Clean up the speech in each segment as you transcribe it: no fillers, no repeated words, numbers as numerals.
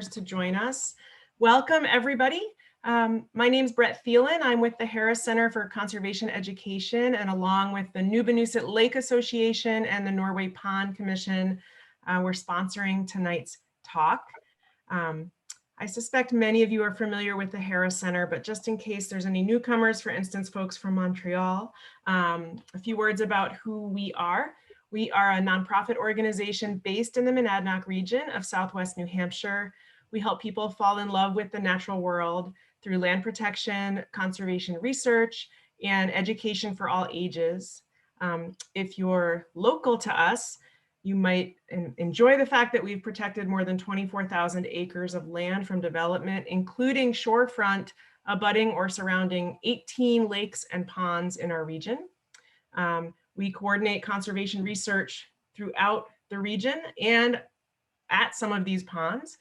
to join us. Welcome, everybody. My name is Brett Thielen. I'm with the Harris Center for Conservation Education, and along with the Nunavut Lake Association and the Norway Pond Commission, we're sponsoring tonight's talk. I suspect many of you are familiar with the Harris Center, but just in case there's any newcomers, for instance, folks from Montreal, a few words about who we are. We are a nonprofit organization based in the Monadnock region of Southwest New Hampshire. We help people fall in love with the natural world through land protection, conservation research, and education for all ages. If you're local to us, you might enjoy the fact that we've protected more than 24,000 acres of land from development, including shorefront, abutting or surrounding 18 lakes and ponds in our region. We coordinate conservation research throughout the region and at some of these ponds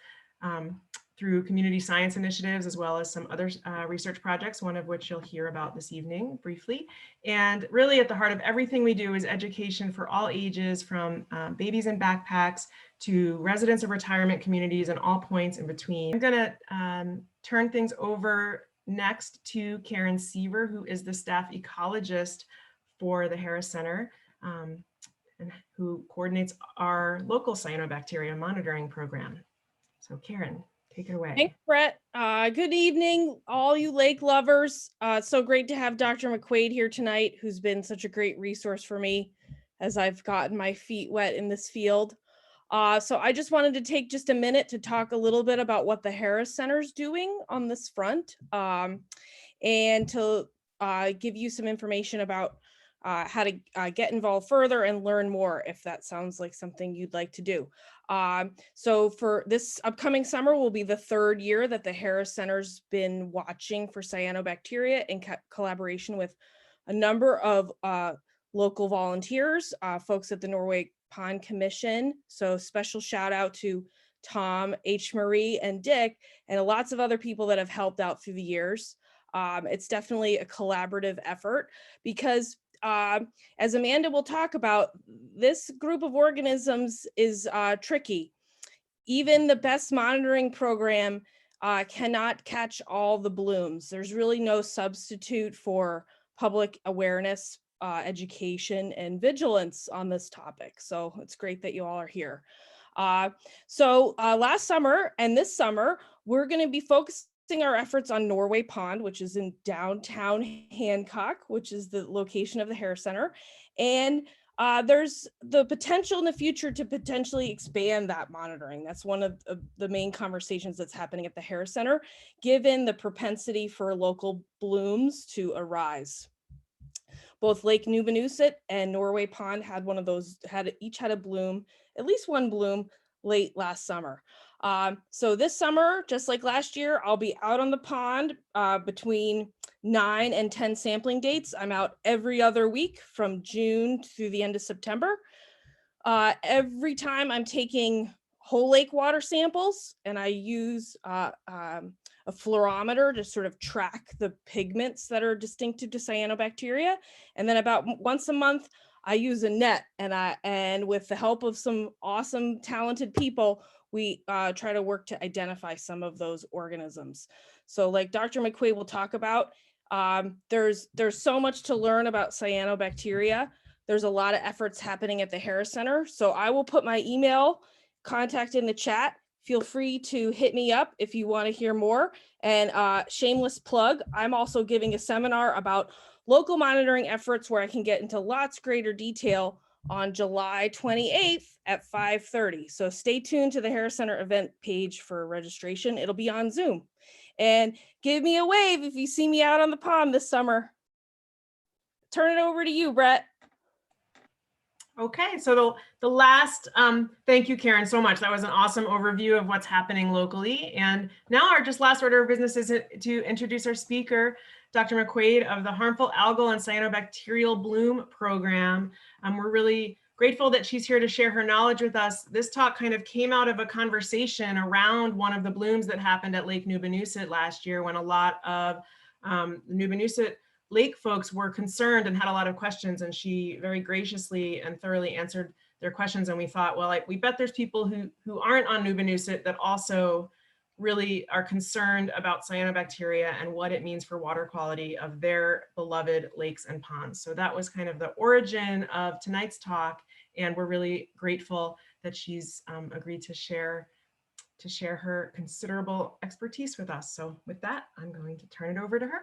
through community science initiatives, as well as some other research projects, one of which you'll hear about this evening briefly. And really at the heart of everything we do is education for all ages, from babies in backpacks to residents of retirement communities and all points in between. I'm gonna turn things over next to Karen Seaver, who is the staff ecologist for the Harris Center, and who coordinates our local cyanobacteria monitoring program. So Karen, take it away. Thanks, Brett. Good evening, all you lake lovers. It's so great to have Dr. McQuaid here tonight, who's been such a great resource for me as I've gotten my feet wet in this field. So I just wanted to take just a minute to talk a little bit about what the Harris Center is doing on this front, and to give you some information about how to get involved further and learn more, if that sounds like something you'd like to do. So for this upcoming summer will be the third year that the Harris Center's been watching for cyanobacteria in collaboration with a number of local volunteers, folks at the Norway Pond Commission. So special shout out to Tom, H. Marie, and Dick, and lots of other people that have helped out through the years. It's definitely a collaborative effort because as Amanda will talk about, this group of organisms is tricky. Even the best monitoring program cannot catch all the blooms. There's really no substitute for public awareness, education, and vigilance on this topic. So it's great that you all are here. Last summer and this summer, we're going to be focusing our efforts on Norway Pond, which is in downtown Hancock, which is the location of the Harris Center. And there's the potential in the future to potentially expand that monitoring. That's one of the main conversations that's happening at the Harris Center, given the propensity for local blooms to arise. Both Lake Nunavut and Norway Pond had one of those, each had a bloom, at least one bloom late last summer. So this summer, just like last year, I'll be out on the pond between 9 and 10 sampling dates. I'm out every other week from June through the end of September. Every time I'm taking whole lake water samples, and I use a fluorometer to sort of track the pigments that are distinctive to cyanobacteria. And then about once a month, I use a net, and with the help of some awesome, talented people, we try to work to identify some of those organisms. So like Dr. McQuaid will talk about, there's so much to learn about cyanobacteria. There's a lot of efforts happening at the Harris Center. So I will put my email contact in the chat. Feel free to hit me up if you want to hear more. And shameless plug, I'm also giving a seminar about local monitoring efforts where I can get into lots greater detail on July 28th at 5:30. So stay tuned to the Harris Center event page for registration. It'll be on Zoom. And give me a wave if you see me out on the pond this summer. Turn it over to you, Brett. Okay, so the last, thank you, Karen, so much. That was an awesome overview of what's happening locally. And now our just last order of business is to introduce our speaker, Dr. McQuaid of the Harmful Algal and Cyanobacterial Bloom Program. We're really grateful that she's here to share her knowledge with us. This talk kind of came out of a conversation around one of the blooms that happened at Lake Nunavut last year, when a lot of the Nunavut lake folks were concerned and had a lot of questions, and she very graciously and thoroughly answered their questions. And we thought, well, we bet there's people who aren't on Nunavut that also really are concerned about cyanobacteria and what it means for water quality of their beloved lakes and ponds. So that was kind of the origin of tonight's talk, and we're really grateful that she's agreed to share her considerable expertise with us. So with that, I'm going to turn it over to her.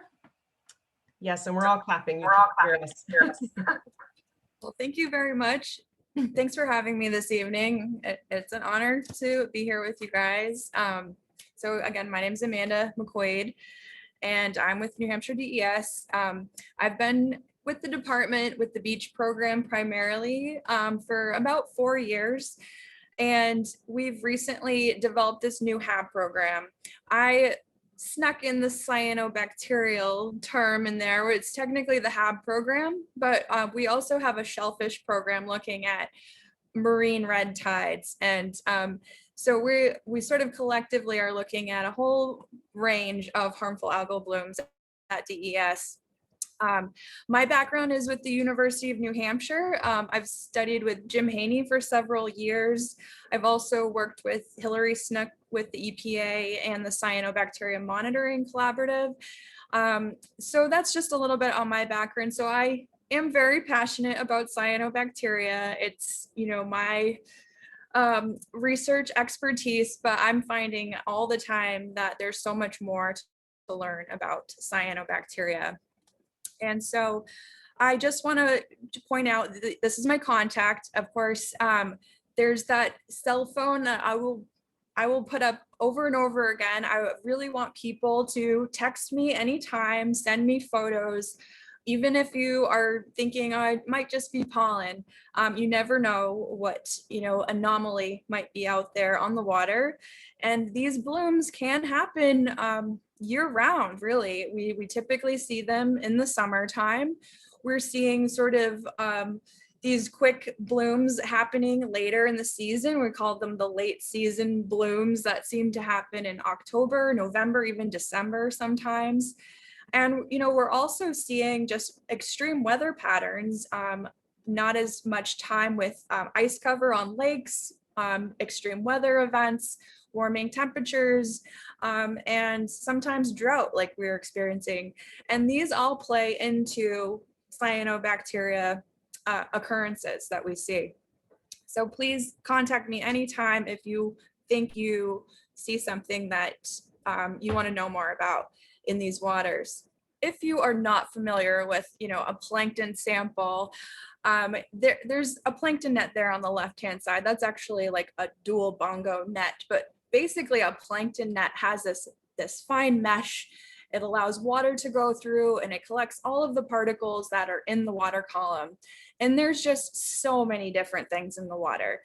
Yes, and we're all clapping. You can hear us. Well, thank you very much. Thanks for having me this evening. It's an honor to be here with you guys. So again, my name is Amanda McQuaid, and I'm with New Hampshire DES. I've been with the department with the beach program primarily for about 4 years. And we've recently developed this new HAB program. I snuck in the cyanobacterial term in there, where it's technically the HAB program, but we also have a shellfish program looking at marine red tides. And so we sort of collectively are looking at a whole range of harmful algal blooms at DES. My background is with the University of New Hampshire. I've studied with Jim Haney for several years. I've also worked with Hillary Snook with the EPA and the Cyanobacteria Monitoring Collaborative. So that's just a little bit on my background. So I am very passionate about cyanobacteria. It's, my research expertise, but I'm finding all the time that there's so much more to learn about cyanobacteria. And so I just want to point out that this is my contact. Of course, there's that cell phone that I will put up over and over again. I really want people to text me anytime, send me photos. Even if you are thinking, oh, it might just be pollen, you never know what, anomaly might be out there on the water. And these blooms can happen year round, really. We typically see them in the summertime. We're seeing sort of these quick blooms happening later in the season. We call them the late season blooms that seem to happen in October, November, even December sometimes. And, we're also seeing just extreme weather patterns, not as much time with ice cover on lakes, extreme weather events, warming temperatures, and sometimes drought like we're experiencing. And these all play into cyanobacteria occurrences that we see. So please contact me anytime if you think you see something that you want to know more about in these waters. If you are not familiar with, a plankton sample, there's a plankton net there on the left-hand side. That's actually like a dual bongo net, but basically a plankton net has this fine mesh. It allows water to go through and it collects all of the particles that are in the water column. And there's just so many different things in the water.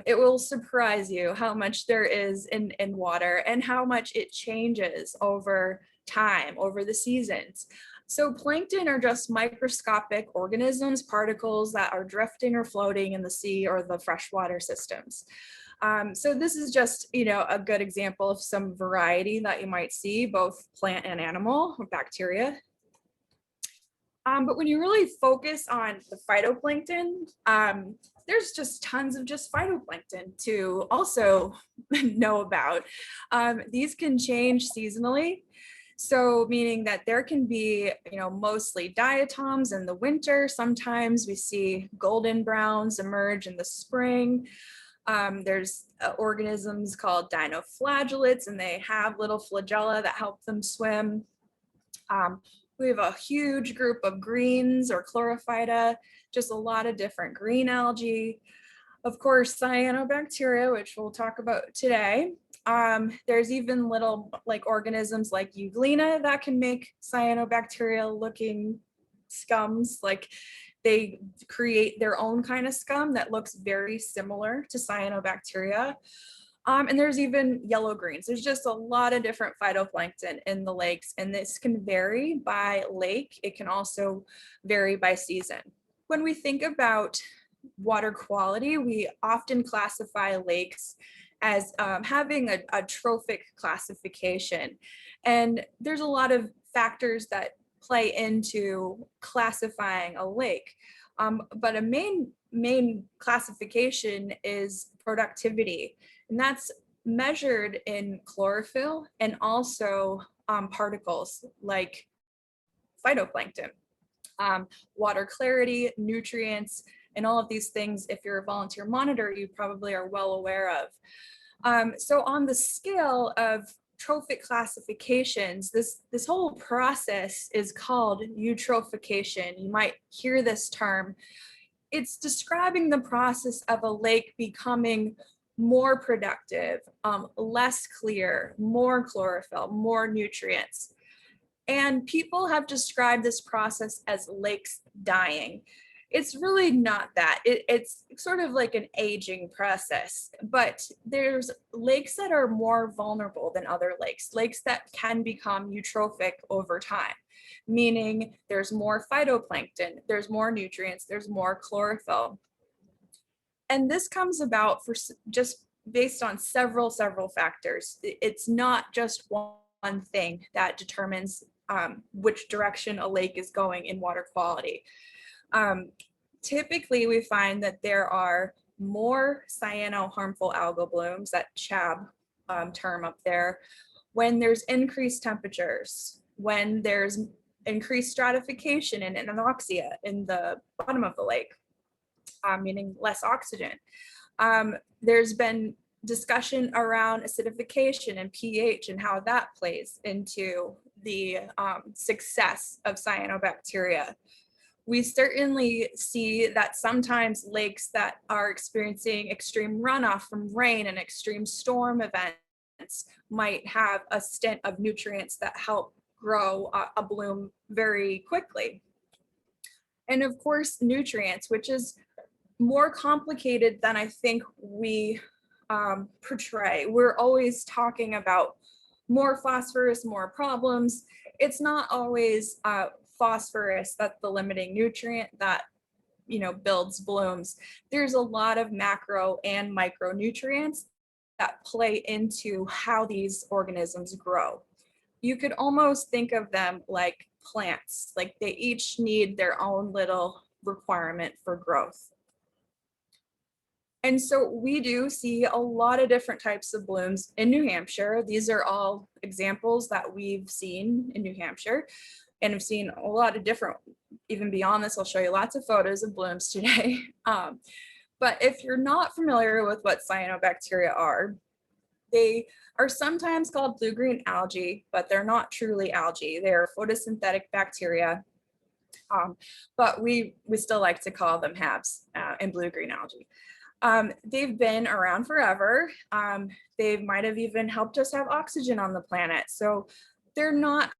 It will surprise you how much there is in water and how much it changes over time, over the seasons. So plankton are just microscopic organisms, particles that are drifting or floating in the sea or the freshwater systems. So this is just, a good example of some variety that you might see, both plant and animal or bacteria. But when you really focus on the phytoplankton, there's just tons of just phytoplankton to also know about. These can change seasonally. So meaning that there can be, mostly diatoms in the winter. Sometimes we see golden browns emerge in the spring. There's organisms called dinoflagellates, and they have little flagella that help them swim. We have a huge group of greens or chlorophyta, just a lot of different green algae. Of course, cyanobacteria, which we'll talk about today. There's even little organisms like euglena that can make cyanobacteria looking scums. Like they create their own kind of scum that looks very similar to cyanobacteria. And there's even yellow greens. There's just a lot of different phytoplankton in the lakes, and this can vary by lake. It can also vary by season. When we think about water quality, we often classify lakes as having a trophic classification. And there's a lot of factors that play into classifying a lake. But a main classification is productivity. And that's measured in chlorophyll and also particles like phytoplankton, water clarity, nutrients, and all of these things. If you're a volunteer monitor, you probably are well aware of. So on the scale of trophic classifications, this whole process is called eutrophication. You might hear this term. It's describing the process of a lake becoming more productive, less clear, more chlorophyll, more nutrients. And people have described this process as lakes dying. It's really not that. It's sort of like an aging process, but there's lakes that are more vulnerable than other lakes that can become eutrophic over time, meaning there's more phytoplankton, there's more nutrients, there's more chlorophyll. And this comes about for just based on several factors. It's not just one thing that determines which direction a lake is going in water quality. Typically, we find that there are more cyano harmful algal blooms, that CHAB term up there, when there's increased temperatures, when there's increased stratification and anoxia in the bottom of the lake, meaning less oxygen. There's been discussion around acidification and pH and how that plays into the success of cyanobacteria. We certainly see that sometimes lakes that are experiencing extreme runoff from rain and extreme storm events might have a stint of nutrients that help grow a bloom very quickly. And of course, nutrients, which is more complicated than I think we portray. We're always talking about more phosphorus, more problems. It's not always phosphorus that's the limiting nutrient that builds blooms. There's a lot of macro and micronutrients that play into how these organisms grow. You could almost think of them like plants, like they each need their own little requirement for growth. And so we do see a lot of different types of blooms in New Hampshire. These are all examples that we've seen in New Hampshire, and have seen a lot of different, even beyond this, I'll show you lots of photos of blooms today. But if you're not familiar with what cyanobacteria are, they are sometimes called blue-green algae, but they're not truly algae. They're photosynthetic bacteria, but we still like to call them HABs and blue-green algae. They've been around forever. They might have even helped us have oxygen on the planet. So they're not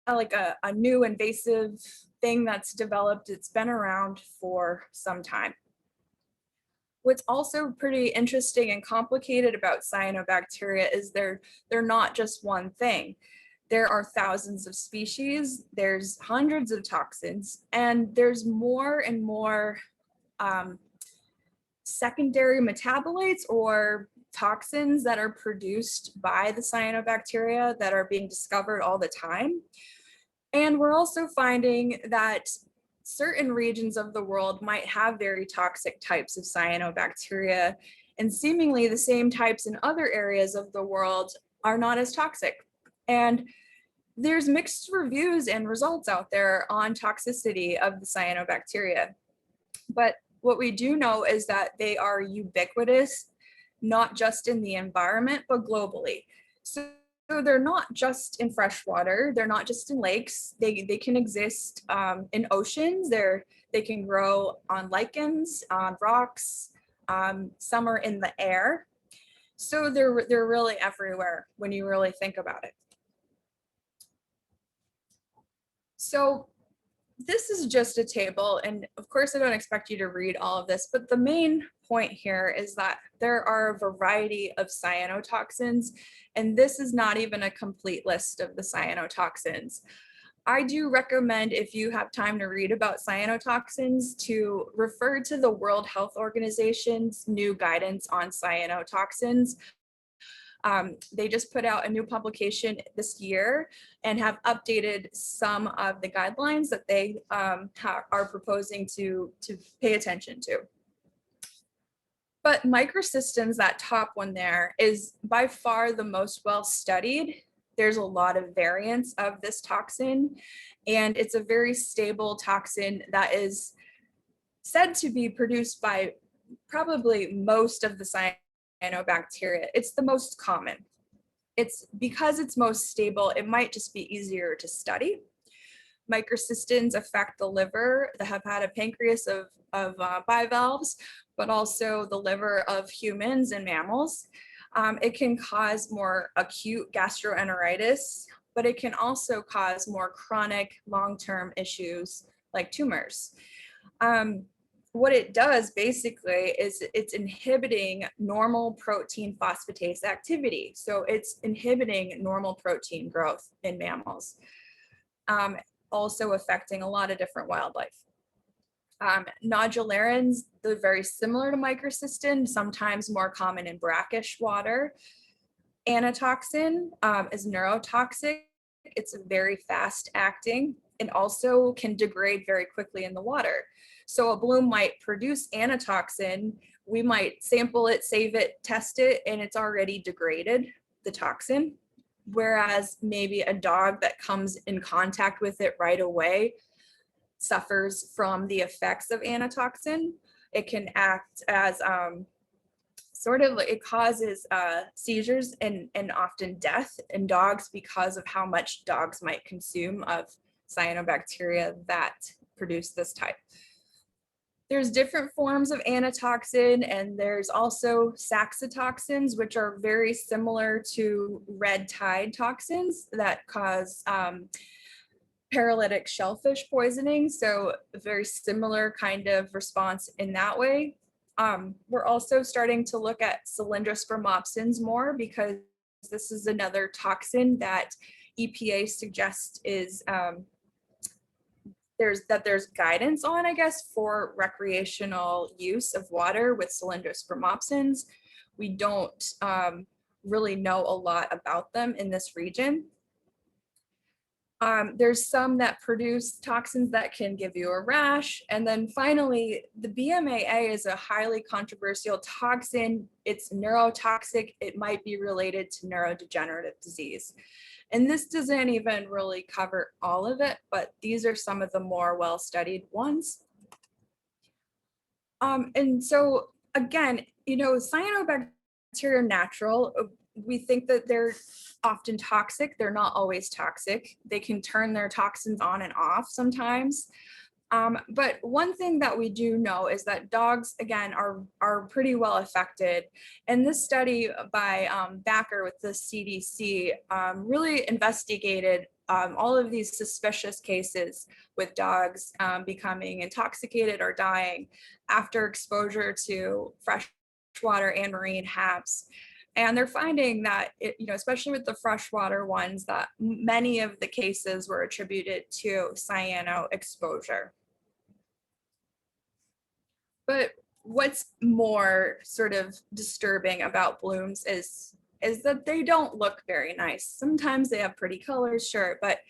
like a new invasive thing that's developed. It's been around for some time. What's also pretty interesting and complicated about cyanobacteria is they're not just one thing. There are thousands of species, there's hundreds of toxins, and there's more and more secondary metabolites or toxins that are produced by the cyanobacteria that are being discovered all the time. And we're also finding that certain regions of the world might have very toxic types of cyanobacteria, and seemingly the same types in other areas of the world are not as toxic. And there's mixed reviews and results out there on toxicity of the cyanobacteria. But what we do know is that they are ubiquitous, not just in the environment, but globally. So they're not just in freshwater, they're not just in lakes, they can exist in oceans, they can grow on lichens, on rocks, some are in the air. So they're really everywhere when you really think about it. So this is just a table, and of course I don't expect you to read all of this, but the main point here is that there are a variety of cyanotoxins, and this is not even a complete list of the cyanotoxins. I do recommend, if you have time to read about cyanotoxins, to refer to the World Health Organization's new guidance on cyanotoxins. They just put out a new publication this year and have updated some of the guidelines that they are proposing to pay attention to. But microsystems, that top one there, is by far the most well studied. There's a lot of variants of this toxin, and it's a very stable toxin that is said to be produced by probably most of the cyanobacteria. It's the most common. It's because it's most stable, it might just be easier to study. Microcystins affect the liver, the hepatopancreas of bivalves, but also the liver of humans and mammals. It can cause more acute gastroenteritis, but it can also cause more chronic long-term issues like tumors. What it does basically is it's inhibiting normal protein phosphatase activity. So it's inhibiting normal protein growth in mammals, also affecting a lot of different wildlife. Nodularins, they're very similar to microcystin, sometimes more common in brackish water. Anatoxin is neurotoxic. It's very fast acting and also can degrade very quickly in the water. So a bloom might produce anatoxin, we might sample it, save it, test it, and it's already degraded, the toxin. Whereas maybe a dog that comes in contact with it right away suffers from the effects of anatoxin. It can act as it causes seizures and often death in dogs because of how much dogs might consume of cyanobacteria that produce this type. There's different forms of anatoxin, and there's also saxitoxins, which are very similar to red tide toxins that cause paralytic shellfish poisoning. So a very similar kind of response in that way. We're also starting to look at cylindrospermopsins more because this is another toxin that EPA suggests is there's guidance on, I guess, for recreational use of water with cylindrospermopsins. We don't really know a lot about them in this region. There's some that produce toxins that can give you a rash. And then finally, the BMAA is a highly controversial toxin. It's neurotoxic. It might be related to neurodegenerative disease. And this doesn't even really cover all of it, but these are some of the more well-studied ones. And so again, cyanobacteria are natural. We think that they're often toxic. They're not always toxic. They can turn their toxins on and off sometimes. But one thing that we do know is that dogs, again, are pretty well affected. And this study by Backer with the CDC really investigated all of these suspicious cases with dogs becoming intoxicated or dying after exposure to freshwater and marine HABs. And they're finding that, especially with the freshwater ones, that many of the cases were attributed to cyano exposure. But what's more sort of disturbing about blooms is that they don't look very nice. Sometimes they have pretty colors, sure, but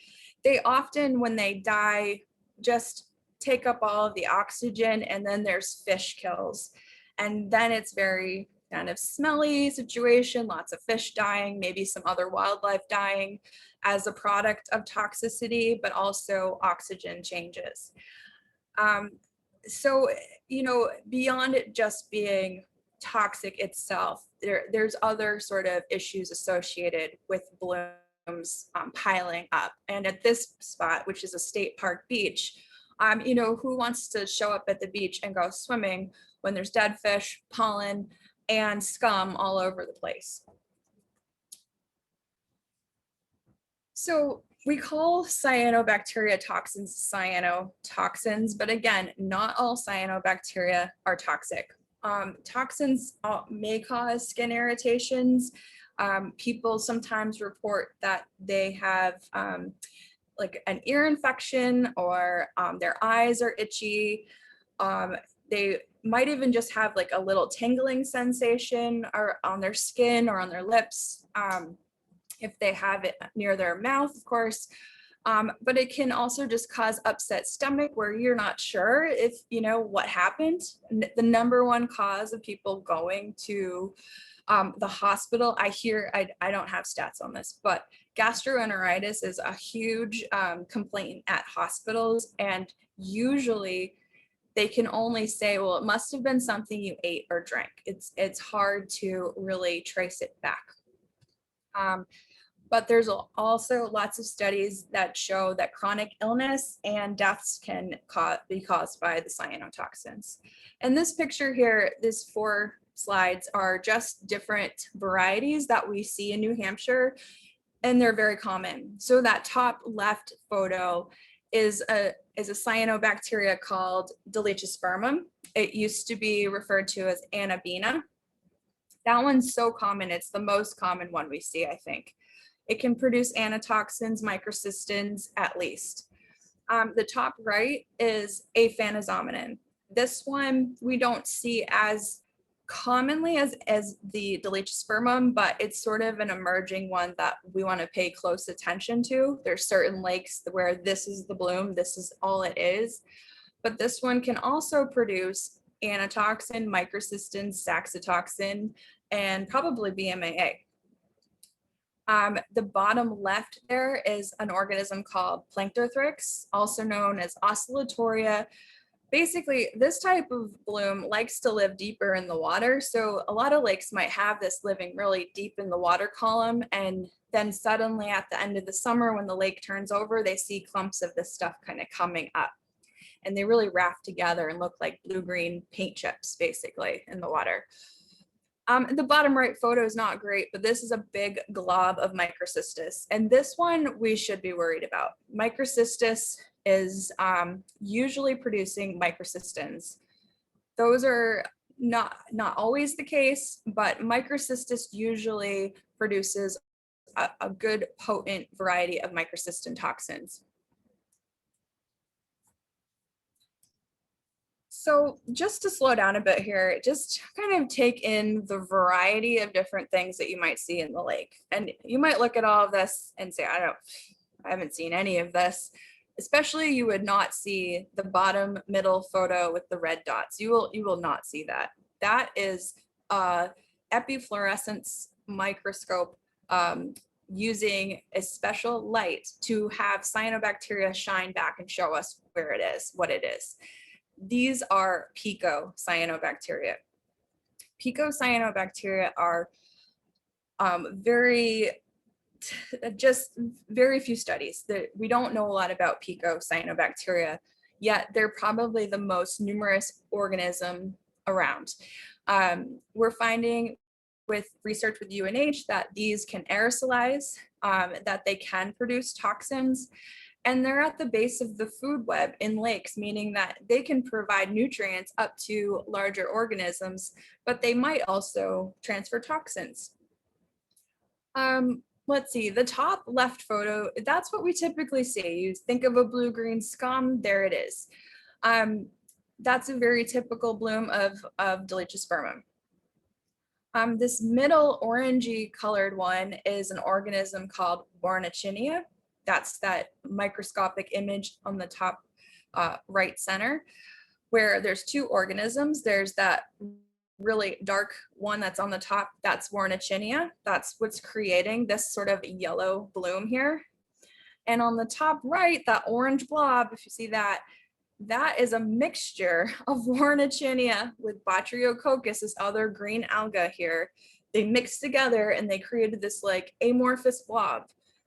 they often, when they die, just take up all of the oxygen, and then there's fish kills. And then it's very kind of smelly situation, lots of fish dying, maybe some other wildlife dying as a product of toxicity, but also oxygen changes. So, beyond it just being toxic itself, there's other sort of issues associated with blooms piling up. And at this spot, which is a state park beach, who wants to show up at the beach and go swimming when there's dead fish, pollen, and scum all over the place? So we call cyanobacteria toxins cyanotoxins, but again, not all cyanobacteria are toxic. Toxins may cause skin irritations. People sometimes report that they have like an ear infection, or their eyes are itchy. They might even just have like a little tingling sensation or on their skin or on their lips. If they have it near their mouth, of course. But it can also just cause upset stomach where you're not sure if, you know, what happened. The number one cause of people going to the hospital, I don't have stats on this, but gastroenteritis is a huge complaint at hospitals. And usually they can only say, well, it must have been something you ate or drank. It's hard to really trace it back. But there's also lots of studies that show that chronic illness and deaths can be caused by the cyanotoxins. And this picture here, these 4 slides are just different varieties that we see in New Hampshire, and they're very common. So that top left photo is a cyanobacteria called Dolichospermum. It used to be referred to as Anabina. That one's so common. It's the most common one we see, I think. It can produce anotoxins, microcystins at least. The top right is aphanizomenon. This one we don't see as commonly as the Dolichospermum, but it's sort of an emerging one that we want to pay close attention to. There's certain lakes where this is the bloom, this is all it is. But this one can also produce anotoxin, microcystins, saxitoxin, and probably BMAA. The bottom left there is an organism called Planktothrix, also known as Oscillatoria. Basically, this type of bloom likes to live deeper in the water. So a lot of lakes might have this living really deep in the water column. And then suddenly at the end of the summer, when the lake turns over, they see clumps of this stuff kind of coming up. And they really raft together and look like blue-green paint chips, basically, in the water. The bottom right photo is not great, but this is a big glob of microcystis. And this one we should be worried about. Microcystis is usually producing microcystins. Those are not always the case, but microcystis usually produces a good potent variety of microcystin toxins. So just to slow down a bit here, just kind of take in the variety of different things that you might see in the lake. And you might look at all of this and say, I haven't seen any of this. Especially you would not see the bottom middle photo with the red dots. You will not see that. That is epifluorescence microscope using a special light to have cyanobacteria shine back and show us where it is, what it is. These are Pico Cyanobacteria. Pico Cyanobacteria are just very few studies. We don't know a lot about Pico Cyanobacteria, yet they're probably the most numerous organism around. We're finding with research with UNH that these can aerosolize, that they can produce toxins, and they're at the base of the food web in lakes, meaning that they can provide nutrients up to larger organisms, but they might also transfer toxins. Let's see, the top left photo, that's what we typically see. You think of a blue-green scum, there it is. That's a very typical bloom of Dolichospermum. This middle orangey colored one is an organism called Warnachinia. That's that microscopic image on the top right center, where there's 2 organisms. There's that really dark one that's on the top, that's Warnachinia. That's what's creating this sort of yellow bloom here. And on the top right, that orange blob, if you see that, that is a mixture of Warnachinia with Botryococcus, this other green alga here. They mixed together and they created this like amorphous blob.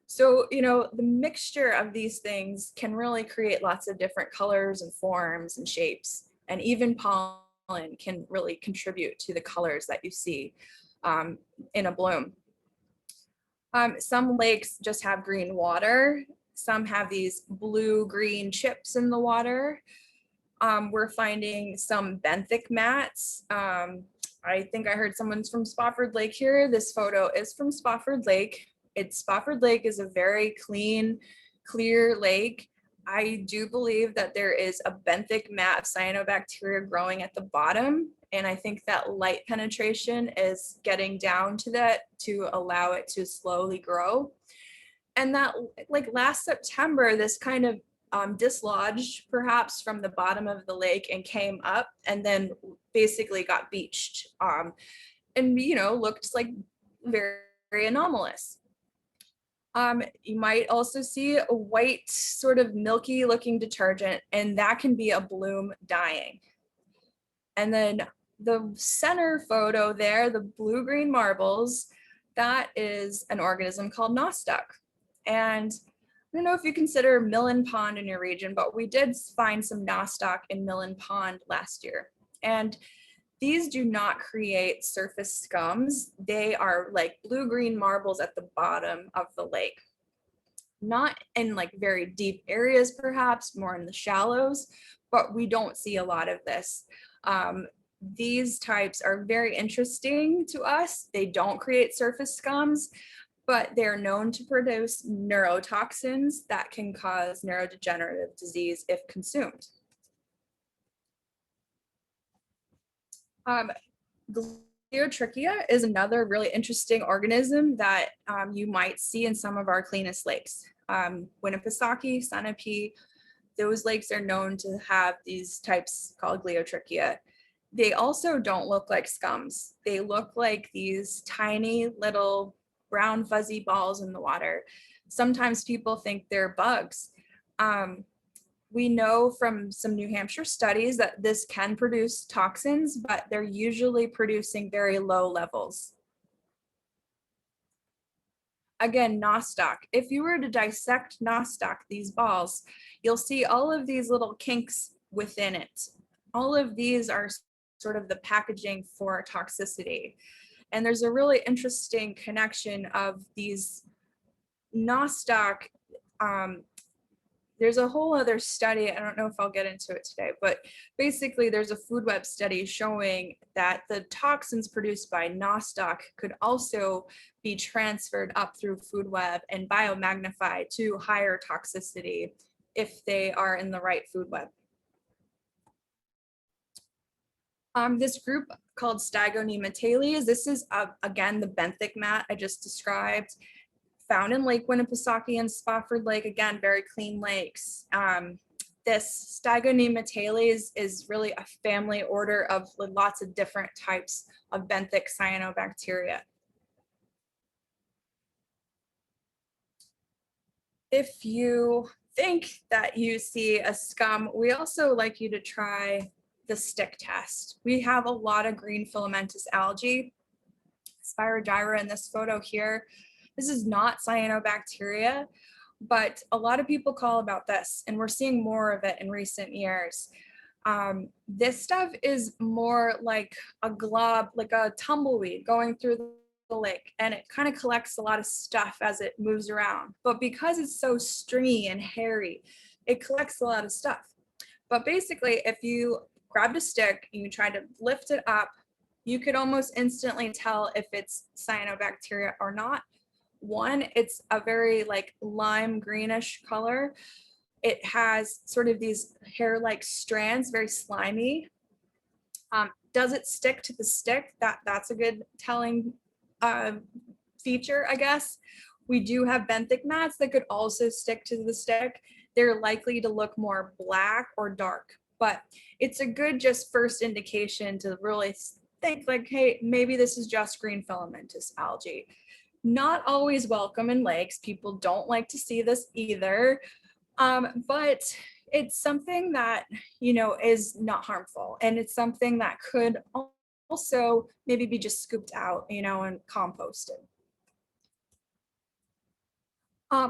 So, you know, the mixture of these things can really create lots of different colors and forms and shapes, and even pollen can really contribute to the colors that you see in a bloom. Some lakes just have green water. Some have these blue-green chips in the water. We're finding some benthic mats. I think I heard someone's from Spofford Lake here. This photo is from Spofford Lake. Spofford Lake is a very clean, clear lake. I do believe that there is a benthic mat of cyanobacteria growing at the bottom. And I think that light penetration is getting down to that to allow it to slowly grow. And that, like last September, this kind of dislodged perhaps from the bottom of the lake and came up and then basically got beached, and looked like very, very anomalous. You might also see a white sort of milky looking detergent, and that can be a bloom dying. And then the center photo there, the blue-green marbles, that is an organism called Nostoc. And I don't know if you consider Millen Pond in your region, but we did find some Nostoc in Millen Pond last year. And these do not create surface scums. They are like blue-green marbles at the bottom of the lake. Not in like very deep areas, perhaps more in the shallows, but we don't see a lot of this. These types are very interesting to us. They don't create surface scums, but they're known to produce neurotoxins that can cause neurodegenerative disease if consumed. Geotrachea is another really interesting organism that you might see in some of our cleanest lakes. Winnipesaukee, Sunapee, those lakes are known to have these types called Geotrachea. They also don't look like scums. They look like these tiny little brown fuzzy balls in the water. Sometimes people think they're bugs. We know from some New Hampshire studies that this can produce toxins, but they're usually producing very low levels. Again, Nostoc. If you were to dissect Nostoc, these balls, you'll see all of these little kinks within it. All of these are sort of the packaging for toxicity. And there's a really interesting connection of these Nostoc. There's a whole other study, I don't know if I'll get into it today, but basically there's a food web study showing that the toxins produced by Nostoc could also be transferred up through food web and biomagnify to higher toxicity if they are in the right food web. This group called Stagonimately, this is again the benthic mat I just described, found in Lake Winnipesaukee and Spofford Lake, again, very clean lakes. This Stagonimately is really a family order of lots of different types of benthic cyanobacteria. If you think that you see a scum, we also like you to try the stick test. We have a lot of green filamentous algae, Spirogyra in this photo here. This is not cyanobacteria, but a lot of people call about this, and we're seeing more of it in recent years. This stuff is more like a glob, like a tumbleweed going through the lake, and it kind of collects a lot of stuff as it moves around. But because it's so stringy and hairy, it collects a lot of stuff. But basically, if you grabbed a stick and you tried to lift it up, you could almost instantly tell if it's cyanobacteria or not. One, it's a very like lime greenish color. It has sort of these hair-like strands, very slimy. Does it stick to the stick? That's a good telling feature, I guess. We do have benthic mats that could also stick to the stick. They're likely to look more black or dark, but it's a good just first indication to really think like, hey, maybe this is just green filamentous algae. Not always welcome in lakes. People don't like to see this either, but it's something that, is not harmful. And it's something that could also maybe be just scooped out, and composted.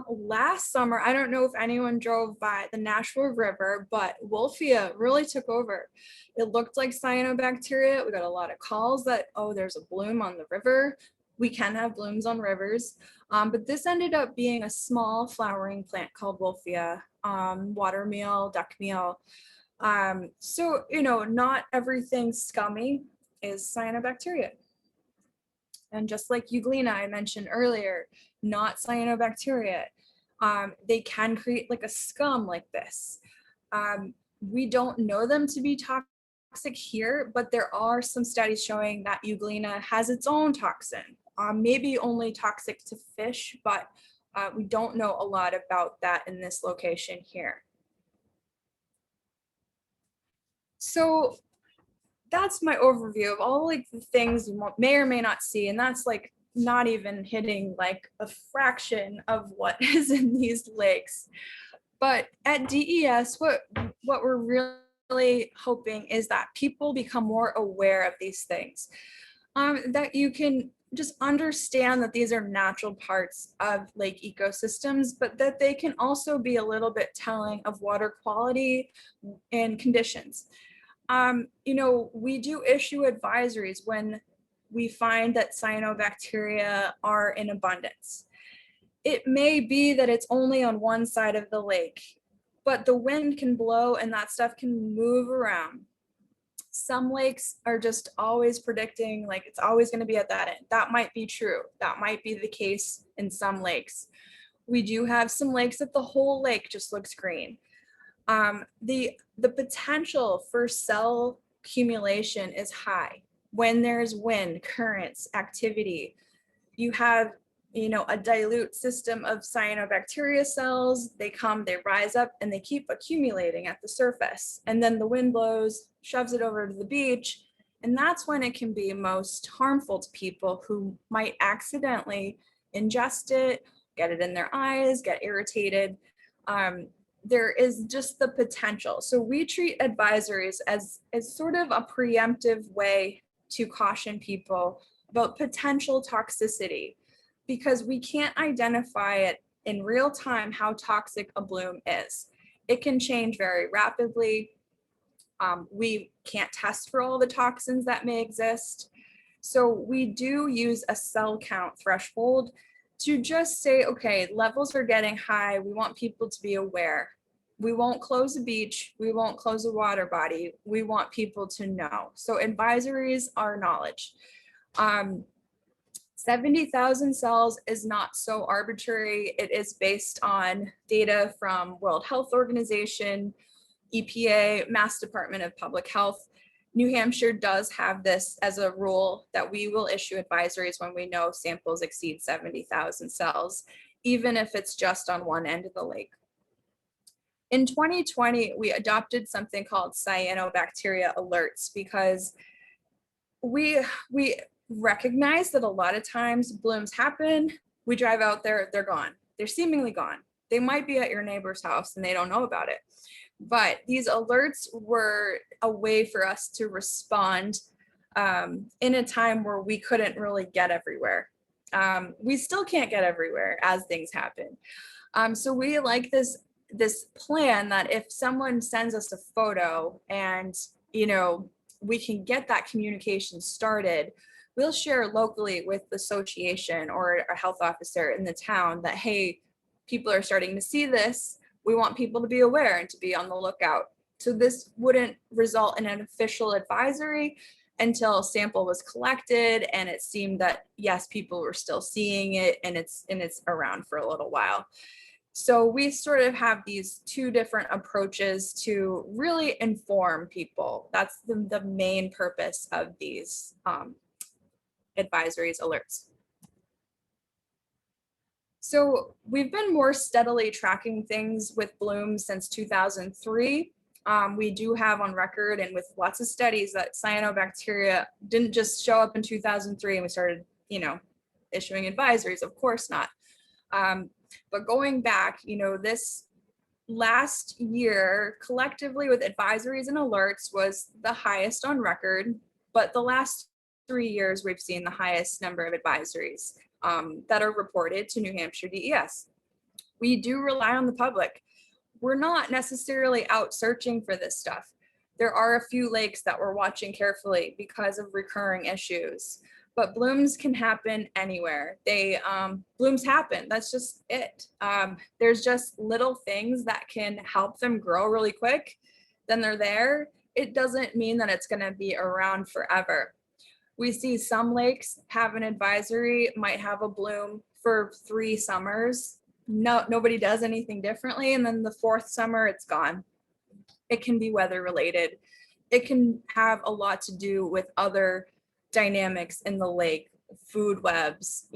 Last summer, I don't know if anyone drove by the Nashua River, but Wolfia really took over. It looked like cyanobacteria. We got a lot of calls that, oh, there's a bloom on the river. We can have blooms on rivers, but this ended up being a small flowering plant called Wolfia, watermeal, duckmeal. So, not everything scummy is cyanobacteria. And just like Euglena I mentioned earlier, not cyanobacteria. They can create like a scum like this. We don't know them to be toxic here, but there are some studies showing that Euglena has its own toxin. Maybe only toxic to fish, but We don't know a lot about that in this location here. So that's my overview of all like the things you may or may not see, and that's like not even hitting like a fraction of what is in these lakes. But at DES, what we're really hoping is that people become more aware of these things, that you can just understand that these are natural parts of lake ecosystems, but that they can also be a little bit telling of water quality and conditions. You know, we do issue advisories when we find that cyanobacteria are in abundance. It may be that it's only on one side of the lake, but the wind can blow and that stuff can move around. Some lakes are just always predicting like it's always going to be at that end. That might be true. That might be the case in some lakes. We do have some lakes that the whole lake just looks green. The potential for cell accumulation is high when there's wind, currents, activity. You have, you know, a dilute system of cyanobacteria cells. They come, they rise up, and they keep accumulating at the surface. And then the wind blows, shoves it over to the beach, and that's when it can be most harmful to people who might accidentally ingest it, get it in their eyes, get irritated. There is just the potential. So we treat advisories as sort of a preemptive way to caution people about potential toxicity, because we can't identify it in real time how toxic a bloom is. It can change very rapidly. We can't test for all the toxins that may exist. So we do use a cell count threshold to just say, okay, levels are getting high. We want people to be aware. We won't close a beach. We won't close a water body. We want people to know. So advisories are knowledge. 70,000 cells is not so arbitrary. It is based on data from World Health Organization, EPA, Mass Department of Public Health. New Hampshire does have this as a rule that we will issue advisories when we know samples exceed 70,000 cells, even if it's just on one end of the lake. In 2020, we adopted something called Cyanobacteria alerts because we recognize that a lot of times blooms happen, we drive out there, they're gone. They're seemingly gone. They might be at your neighbor's house and they don't know about it. But these alerts were a way for us to respond in a time where we couldn't really get everywhere. We still can't get everywhere as things happen. So we like this plan that if someone sends us a photo and, you know, we can get that communication started, we'll share locally with the association or a health officer in the town that, hey, people are starting to see this. We want people to be aware and to be on the lookout. So this wouldn't result in an official advisory until a sample was collected and it seemed that, yes, people were still seeing it and it's around for a little while. So we sort of have these two different approaches to really inform people. That's the main purpose of these advisories, alerts. So we've been more steadily tracking things with blooms since 2003. We do have on record and with lots of studies that cyanobacteria didn't just show up in 2003 and we started, you know, issuing advisories. Of course not. But going back, you know, this last year collectively with advisories and alerts was the highest on record, but the last 3 years we've seen the highest number of advisories that are reported to New Hampshire DES. We do rely on the public. We're not necessarily out searching for this stuff. There are a few lakes that we're watching carefully because of recurring issues, but blooms can happen anywhere. Blooms happen, that's just it. There's just little things that can help them grow really quick, then they're there. It doesn't mean that it's gonna be around forever. We see some lakes have an advisory, might have a bloom for 3 summers. Nobody does anything differently. And then the 4th summer, it's gone. It can be weather related. It can have a lot to do with other dynamics in the lake, food webs,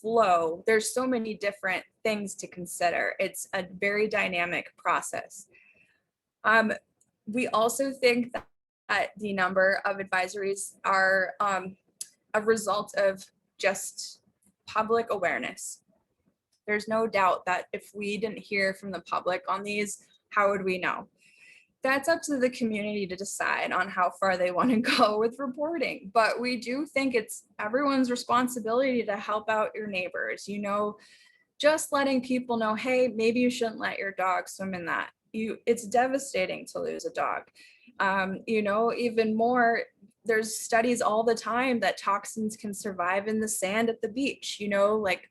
flow. There's so many different things to consider. It's a very dynamic process. We also think that the number of advisories are a result of just public awareness. There's no doubt that if we didn't hear from the public on these, how would we know? That's up to the community to decide on how far they want to go with reporting. But we do think it's everyone's responsibility to help out your neighbors, just letting people know, hey, maybe you shouldn't let your dog swim in that. It's devastating to lose a dog. Even more, there's studies all the time that toxins can survive in the sand at the beach, like,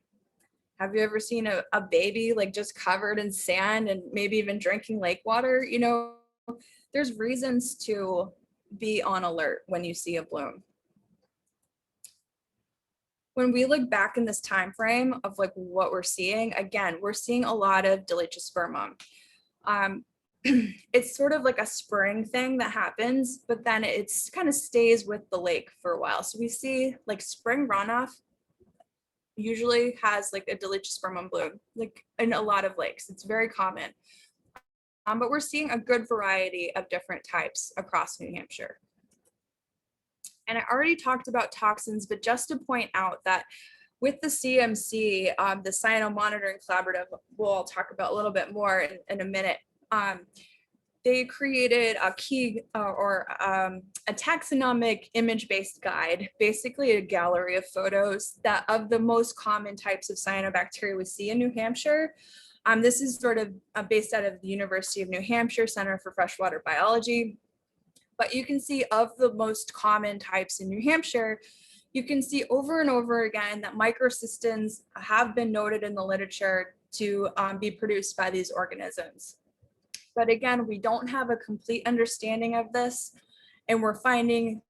have you ever seen a baby like just covered in sand and maybe even drinking lake water? There's reasons to be on alert when you see a bloom. When we look back in this time frame of like what we're seeing, again, we're seeing a lot of delegiospermum. It's sort of like a spring thing that happens, but then it's kind of stays with the lake for a while. So we see like spring runoff usually has like a delegiospermum bloom, like in a lot of lakes. It's very common. But we're seeing a good variety of different types across New Hampshire. And I already talked about toxins, but just to point out that with the CMC, the Cyano Monitoring Collaborative, we'll talk about a little bit more in a minute. They created a key a taxonomic image-based guide, basically a gallery of photos that of the most common types of cyanobacteria we see in New Hampshire. This is sort of based out of the University of New Hampshire Center for Freshwater Biology. But you can see of the most common types in New Hampshire, you can see over and over again that microcystins have been noted in the literature to be produced by these organisms. But again, we don't have a complete understanding of this, and we're finding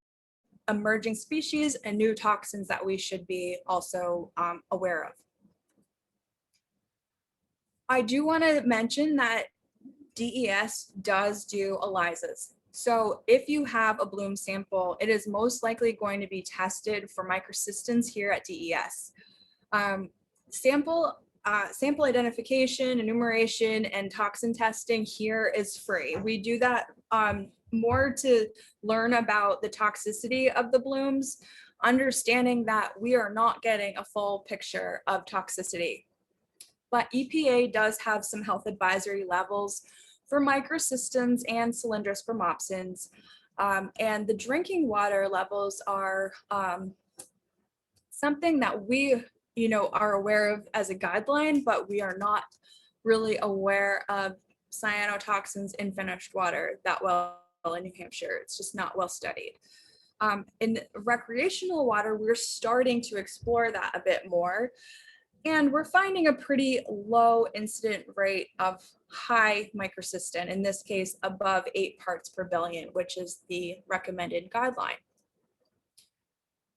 emerging species and new toxins that we should be also aware of. I do want to mention that DES does do ELISAs. So if you have a bloom sample, it is most likely going to be tested for microcystins here at DES. Sample identification, enumeration, and toxin testing here is free. We do that more to learn about the toxicity of the blooms, understanding that we are not getting a full picture of toxicity. But EPA does have some health advisory levels for microcystins and cylindrospermopsins. And the drinking water levels are something that we are aware of as a guideline, but we are not really aware of cyanotoxins in finished water that well in New Hampshire. It's just not well studied. In recreational water, we're starting to explore that a bit more. And we're finding a pretty low incident rate of high microcystin, in this case, above 8 parts per billion, which is the recommended guideline.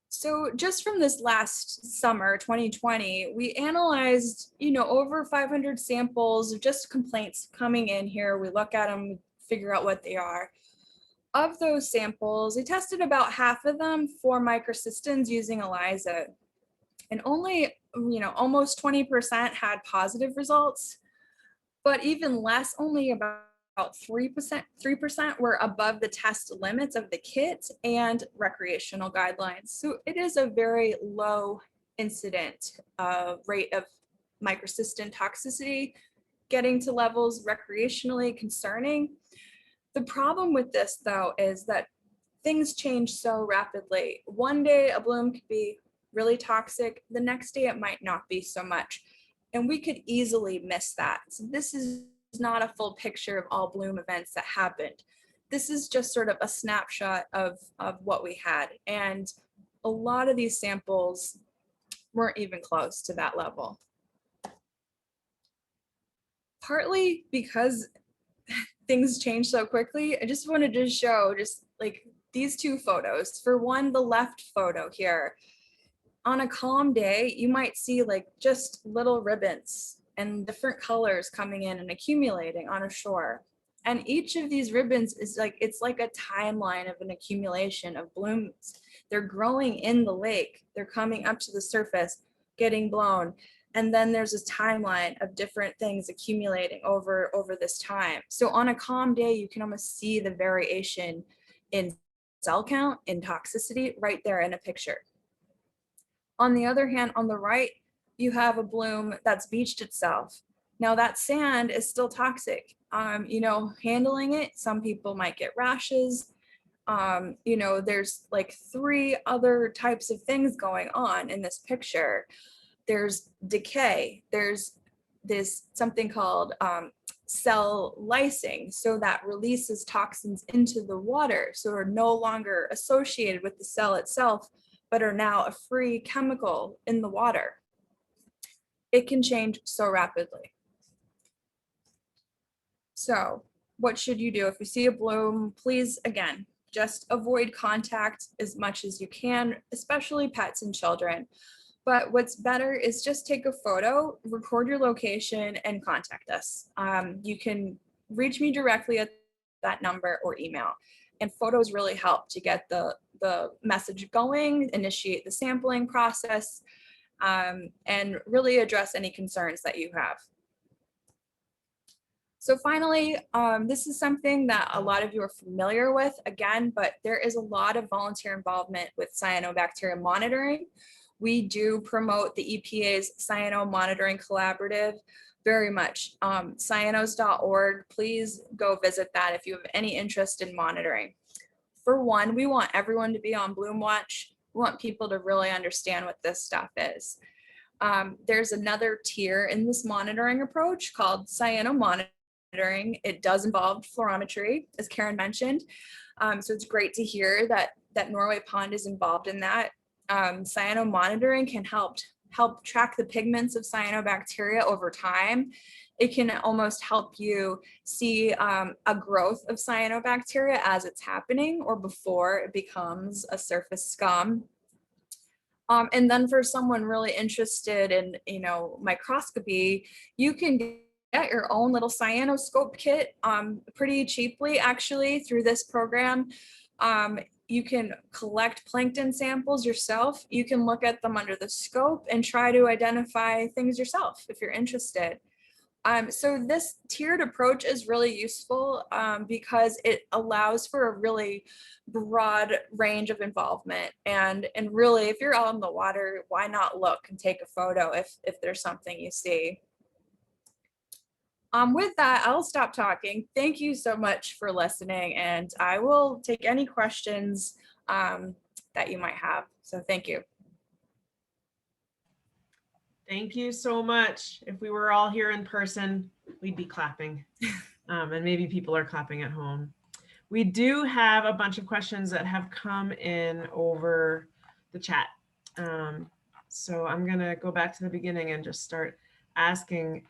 So just from this last summer, 2020, we analyzed, over 500 samples of just complaints coming in here. We look at them, figure out what they are. Of those samples, we tested about half of them for microcystins using ELISA. And only, almost 20% had positive results, but even less, only about 3% were above the test limits of the kit and recreational guidelines. So it is a very low incident rate of microcystin toxicity, getting to levels recreationally concerning. The problem with this, though, is that things change so rapidly. One day a bloom could be really toxic, the next day it might not be so much, and we could easily miss that. So this is not a full picture of all bloom events that happened. This is just sort of a snapshot of what we had, and a lot of these samples weren't even close to that level. Partly because things change so quickly, I just wanted to show just like these two photos. For one, the left photo here, on a calm day, you might see like just little ribbons and different colors coming in and accumulating on a shore. And each of these ribbons is like, it's like a timeline of an accumulation of blooms They're growing in the lake. They're coming up to the surface, getting blown. And then there's this timeline of different things accumulating over this time. So on a calm day, you can almost see the variation in cell count, in toxicity right there in a picture. On the other hand, on the right, you have a bloom that's beached itself. Now that sand is still toxic. Handling it, some people might get rashes. There's like 3 other types of things going on in this picture. There's decay. There's something called cell lysing, so that releases toxins into the water, so are no longer associated with the cell itself, but are now a free chemical in the water. It can change so rapidly. So what should you do if you see a bloom? Please, again, just avoid contact as much as you can, especially pets and children. But what's better is just take a photo, record your location, and contact us. You can reach me directly at that number or email. And photos really help to get the message going, initiate the sampling process, and really address any concerns that you have. So finally, this is something that a lot of you are familiar with, again, but there is a lot of volunteer involvement with cyanobacteria monitoring. We do promote the EPA's Cyano Monitoring Collaborative very much. Cyanos.org, please go visit that if you have any interest in monitoring. For one, we want everyone to be on Bloom Watch. We want people to really understand what this stuff is. There's another tier in this monitoring approach called cyano monitoring. It does involve fluorometry, as Karen mentioned. So it's great to hear that Norway Pond is involved in that. Cyano monitoring can help track the pigments of cyanobacteria over time. It can almost help you see a growth of cyanobacteria as it's happening or before it becomes a surface scum. And then for someone really interested in, microscopy, you can get your own little cyanoscope kit pretty cheaply, actually, through this program. You can collect plankton samples yourself. You can look at them under the scope and try to identify things yourself if you're interested. So this tiered approach is really useful because it allows for a really broad range of involvement. And really, if you're out on the water, why not look and take a photo if there's something you see? With that, I'll stop talking. Thank you so much for listening, and I will take any questions that you might have. So thank you. Thank you so much. If we were all here in person, we'd be clapping. And maybe people are clapping at home. We do have a bunch of questions that have come in over the chat. So I'm going to go back to the beginning and just start asking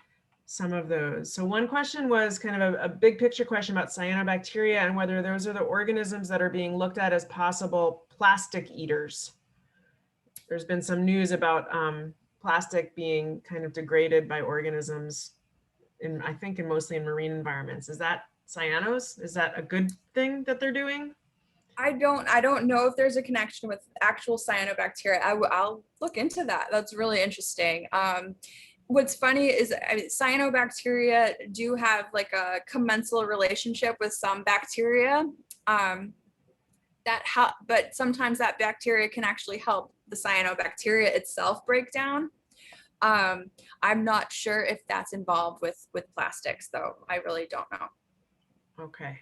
some of those. So one question was kind of a big picture question about cyanobacteria and whether those are the organisms that are being looked at as possible plastic eaters. There's been some news about plastic being kind of degraded by organisms I think mostly in marine environments. Is that cyanos? Is that a good thing that they're doing? I don't know if there's a connection with actual cyanobacteria. I'll look into that. That's really interesting. What's funny is cyanobacteria do have like a commensal relationship with some bacteria, but sometimes that bacteria can actually help the cyanobacteria itself break down. I'm not sure if that's involved with plastics, though. I really don't know. Okay.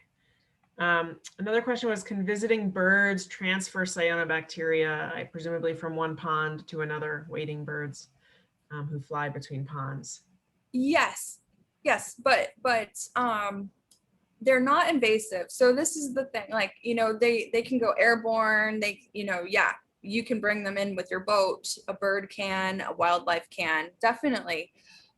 Another question was, can visiting birds transfer cyanobacteria, presumably from one pond to another, wading birds who fly between ponds? Yes, but they're not invasive. So this is the thing, like, they can go airborne. You can bring them in with your boat. A bird can, a wildlife can, definitely.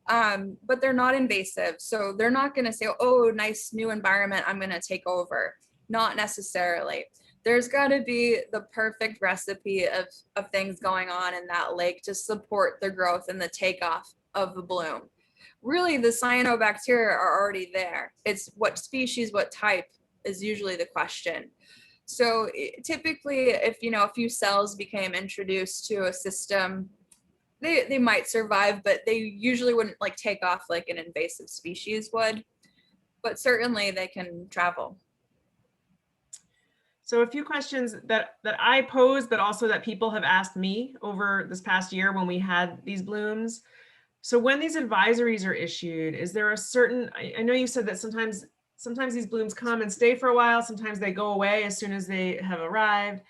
But they're not invasive. So they're not going to say, oh, nice new environment, I'm going to take over. Not necessarily. There's got to be the perfect recipe of things going on in that lake to support the growth and the takeoff of the bloom. Really, the cyanobacteria are already there. It's what species, what type is usually the question. So typically, if a few cells became introduced to a system, they might survive, but they usually wouldn't like take off like an invasive species would. But certainly they can travel. So a few questions that I posed, but also that people have asked me over this past year when we had these blooms. So when these advisories are issued, is there a certain, I know you said that sometimes these blooms come and stay for a while, sometimes they go away as soon as they have arrived.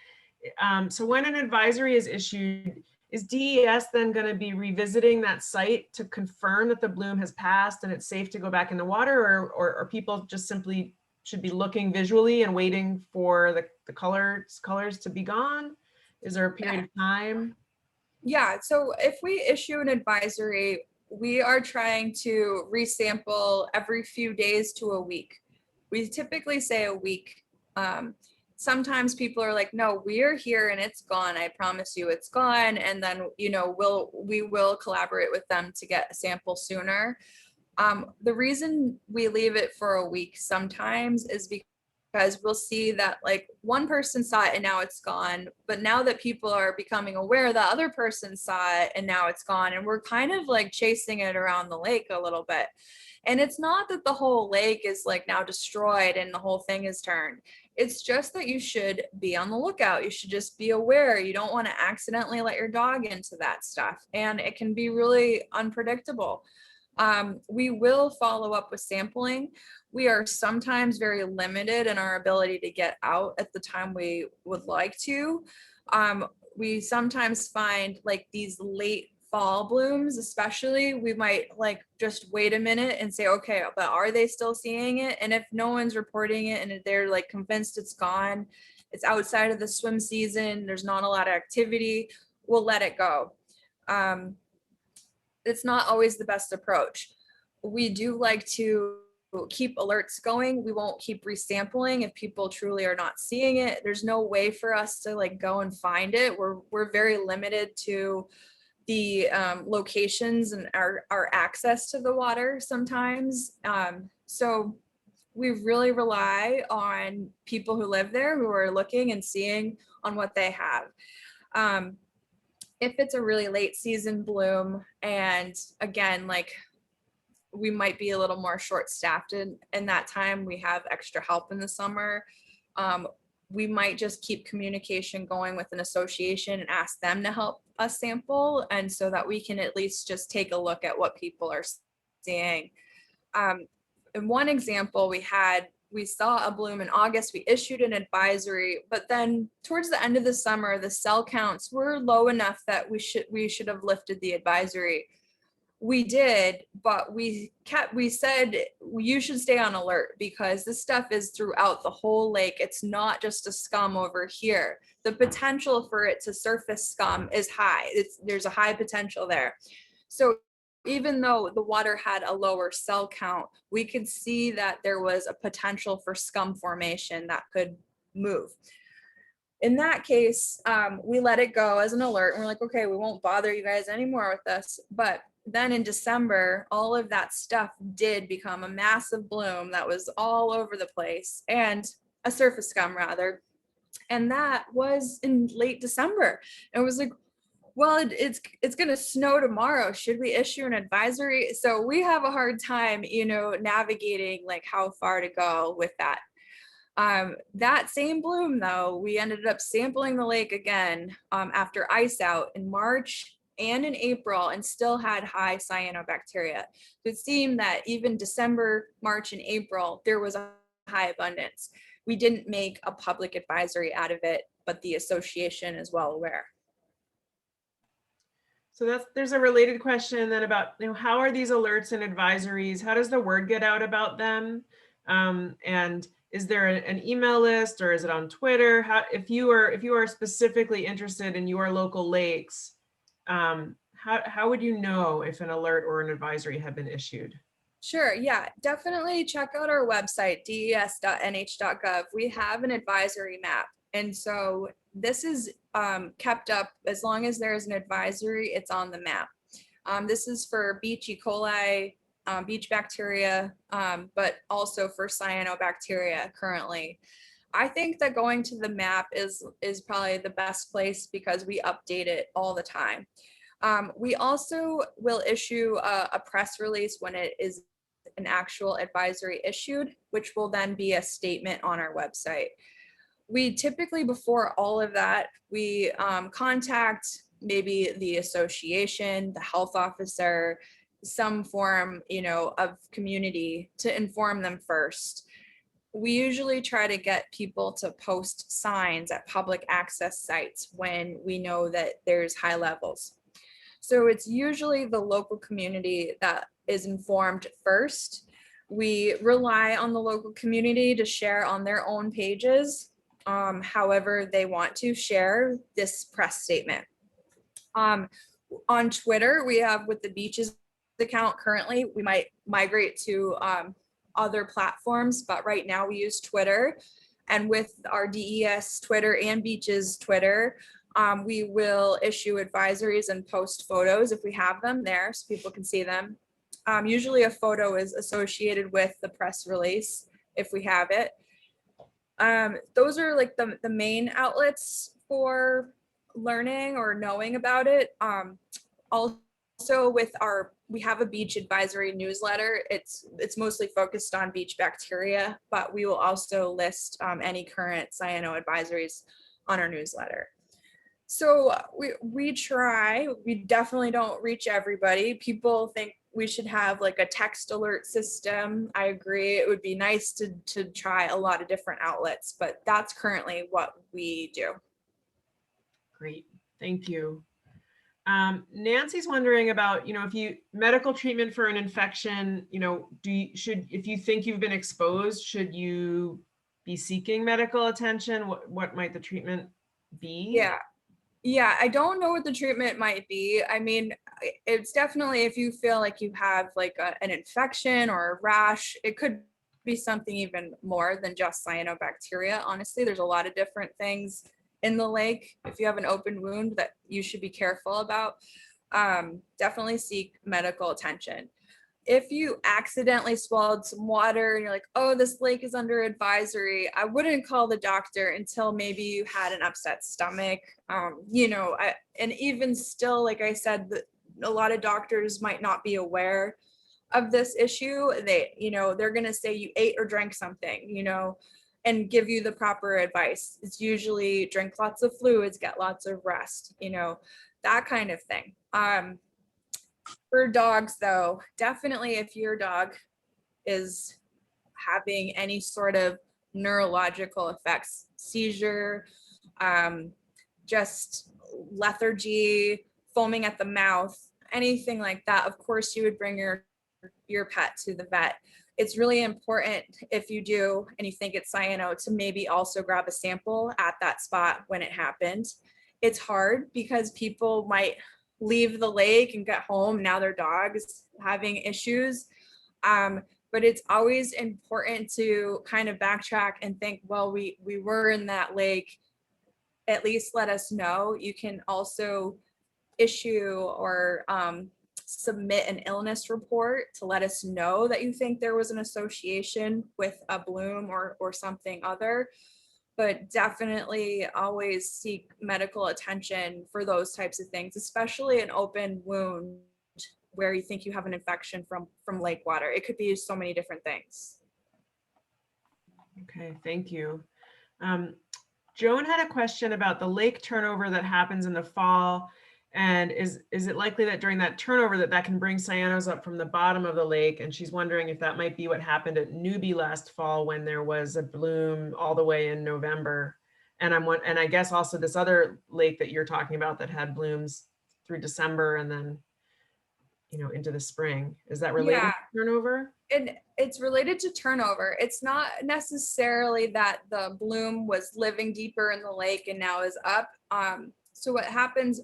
So when an advisory is issued, is DES then going to be revisiting that site to confirm that the bloom has passed and it's safe to go back in the water, or people just simply should be looking visually and waiting for the colors to be gone? Is there a period of time? Yeah, so if we issue an advisory, we are trying to resample every few days to a week. We typically say a week. Sometimes people are like, no, we're here and it's gone. I promise you it's gone. And then, we will collaborate with them to get a sample sooner. The reason we leave it for a week sometimes is because we'll see that like one person saw it and now it's gone, but now that people are becoming aware, the other person saw it and now it's gone, and we're kind of like chasing it around the lake a little bit. And it's not that the whole lake is like now destroyed and the whole thing is turned. It's just that you should be on the lookout. You should just be aware. You don't want to accidentally let your dog into that stuff, and it can be really unpredictable. We will follow up with sampling. We are sometimes very limited in our ability to get out at the time we would like to. We sometimes find like these late fall blooms, especially, we might like just wait a minute and say, okay, but are they still seeing it? And if no one's reporting it and they're like convinced it's gone, it's outside of the swim season, there's not a lot of activity, we'll let it go. It's not always the best approach. We do like to keep alerts going. We won't keep resampling if people truly are not seeing it. There's no way for us to like go and find it. We're very limited to the locations and our access to the water sometimes. So we really rely on people who live there, who are looking and seeing on what they have. If it's a really late season bloom, and again, like we might be a little more short staffed in that time, we have extra help in the summer, we might just keep communication going with an association and ask them to help us sample, and so that we can at least just take a look at what people are seeing. In one example, we saw a bloom in August, we issued an advisory, but then towards the end of the summer, the cell counts were low enough that we should have lifted the advisory. We did, but we said you should stay on alert because this stuff is throughout the whole lake. It's not just a scum over here. The potential for it to surface scum is high. There's a high potential there. So even though the water had a lower cell count, we could see that there was a potential for scum formation that could move. In that case, we let it go as an alert, and we're like, okay, we won't bother you guys anymore with this. But then in December, all of that stuff did become a massive bloom that was all over the place, and a surface scum rather. And that was in late December. And it was like, well, it's going to snow tomorrow. Should we issue an advisory? So we have a hard time, navigating like how far to go with that. That same bloom, though, we ended up sampling the lake again after ice out in March and in April, and still had high cyanobacteria. So it seemed that even December, March, and April, there was a high abundance. We didn't make a public advisory out of it, but the association is well aware. So there's a related question then about, how are these alerts and advisories? How does the word get out about them? And is there an email list, or is it on Twitter? If you are specifically interested in your local lakes, how would you know if an alert or an advisory had been issued? Sure, yeah, definitely check out our website, des.nh.gov. We have an advisory map. And so this is kept up as long as there is an advisory, it's on the map. This is for beach E. coli, beach bacteria, but also for cyanobacteria currently. I think that going to the map is probably the best place because we update it all the time. We also will issue a press release when it is an actual advisory issued, which will then be a statement on our website. We typically, before all of that, we contact maybe the association, the health officer, some form, of community to inform them first. We usually try to get people to post signs at public access sites when we know that there's high levels. So it's usually the local community that is informed first. We rely on the local community to share on their own pages, however they want to share this press statement. On Twitter, we have with the beaches account currently, we might migrate to other platforms, but right now we use Twitter. And with our DES Twitter and beaches Twitter, we will issue advisories and post photos if we have them there so people can see them. Usually a photo is associated with the press release if we have it. Those are like the main outlets for learning or knowing about it. Also we have a beach advisory newsletter. It's mostly focused on beach bacteria, but we will also list any current cyano advisories on our newsletter. So we try, we definitely don't reach everybody. People think we should have like a text alert system. I agree. It would be nice to try a lot of different outlets, but that's currently what we do. Great, thank you. Nancy's wondering about, if you medical treatment for an infection, if you think you've been exposed, should you be seeking medical attention? What might the treatment be? Yeah, I don't know what the treatment might be. I mean, it's definitely if you feel like you have like an infection or a rash, it could be something even more than just cyanobacteria. Honestly, there's a lot of different things in the lake. If you have an open wound that you should be careful about, definitely seek medical attention. If you accidentally swallowed some water and you're like, oh, this lake is under advisory, I wouldn't call the doctor until maybe you had an upset stomach. And even still, like I said, a lot of doctors might not be aware of this issue. They're going to say you ate or drank something, and give you the proper advice. It's usually drink lots of fluids, get lots of rest, that kind of thing. For dogs, though, definitely if your dog is having any sort of neurological effects, seizure, just lethargy, foaming at the mouth, anything like that, of course you would bring your pet to the vet. It's really important if you do and you think it's cyano to maybe also grab a sample at that spot when it happened. It's hard because people might leave the lake and get home, now their dog's having issues. But it's always important to kind of backtrack and think, well, we were in that lake, at least let us know. You can also issue or submit an illness report to let us know that you think there was an association with a bloom or something other. But definitely always seek medical attention for those types of things, especially an open wound where you think you have an infection from lake water. It could be so many different things. Okay, thank you. Joan had a question about the lake turnover that happens in the fall. And is it likely that during that turnover that can bring cyanos up from the bottom of the lake? And she's wondering if that might be what happened at Newby last fall when there was a bloom all the way in November. And I guess also this other lake that you're talking about that had blooms through December and then, into the spring. Is that related to turnover? And it's related to turnover. It's not necessarily that the bloom was living deeper in the lake and now is up. So what happens,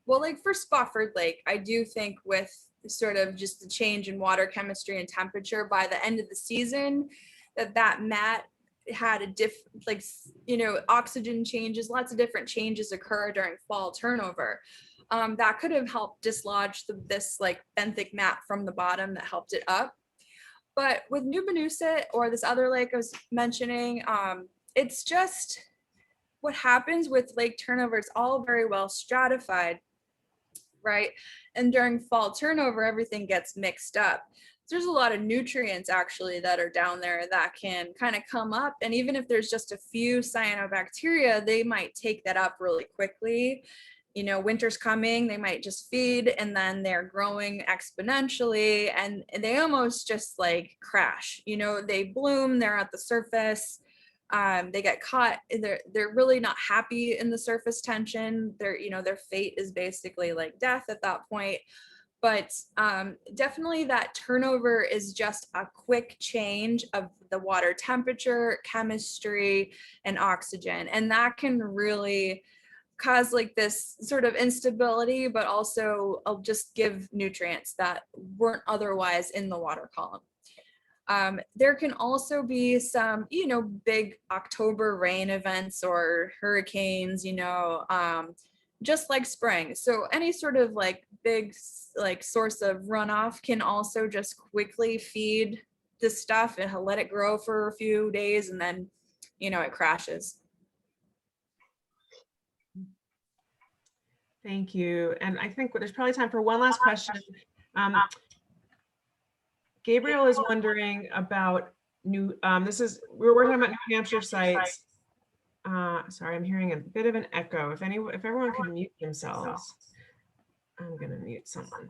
well, like for Spofford Lake, I do think with sort of just the change in water chemistry and temperature by the end of the season, that mat had oxygen changes, lots of different changes occur during fall turnover. That could have helped dislodge this like benthic mat from the bottom that helped it up. But with New Benusset or this other lake I was mentioning, it's just what happens with lake turnover. It's all very well stratified, right? And during fall turnover, everything gets mixed up. There's a lot of nutrients actually that are down there that can kind of come up. And even if there's just a few cyanobacteria, they might take that up really quickly. You know, winter's coming, they might just feed and then they're growing exponentially and they almost just like crash. You know, they bloom, they're at the surface. They get caught. They're really not happy in the surface tension. Their fate is basically like death at that point. But definitely that turnover is just a quick change of the water temperature, chemistry, and oxygen. And that can really cause like this sort of instability, but also just give nutrients that weren't otherwise in the water column. There can also be some, big October rain events or hurricanes, just like spring. So any sort of like big like source of runoff can also just quickly feed the stuff and let it grow for a few days and then, it crashes. Thank you. And I think there's probably time for one last question. Gabriel is wondering about we're talking about New Hampshire sites. Sorry, I'm hearing a bit of an echo. If everyone could mute themselves, I'm gonna mute someone.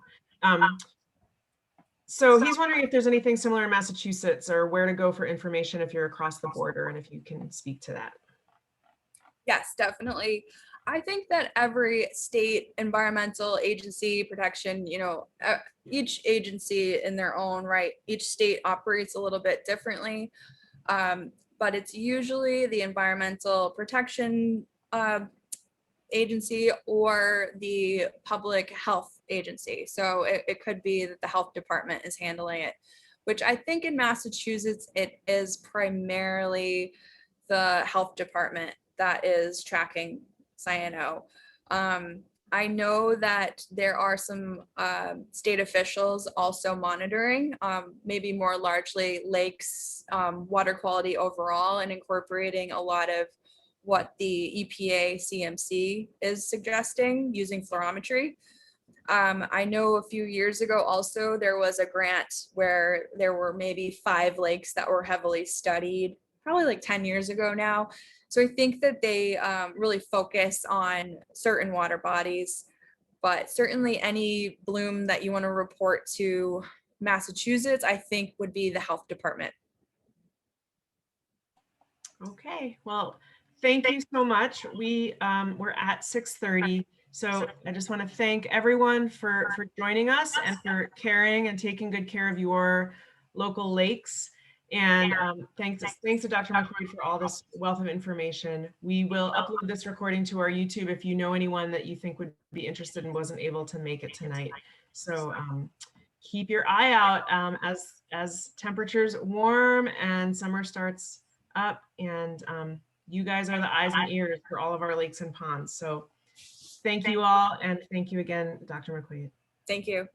So he's wondering if there's anything similar in Massachusetts or where to go for information if you're across the border, and if you can speak to that. Yes, definitely. I think that every state environmental agency protection, each agency in their own right, each state operates a little bit differently, but it's usually the environmental protection agency or the public health agency. So it could be that the health department is handling it, which I think in Massachusetts, it is primarily the health department that is tracking cyano. I know that there are some state officials also monitoring, maybe more largely lakes, water quality overall, and incorporating a lot of what the EPA CMC is suggesting using fluorometry. I know a few years ago also there was a grant where there were maybe 5 lakes that were heavily studied, probably like 10 years ago now. So I think that they really focus on certain water bodies, but certainly any bloom that you want to report to Massachusetts, I think would be the health department. Okay, well, thank you so much. We're at 6:30. So I just want to thank everyone for joining us and for caring and taking good care of your local lakes. And thanks to Dr. McQuaid for all this wealth of information. We will upload this recording to our YouTube if you know anyone that you think would be interested and wasn't able to make it tonight. So keep your eye out as temperatures warm and summer starts up, and you guys are the eyes and ears for all of our lakes and ponds. So thank you all, and thank you again, Dr. McQuaid. Thank you.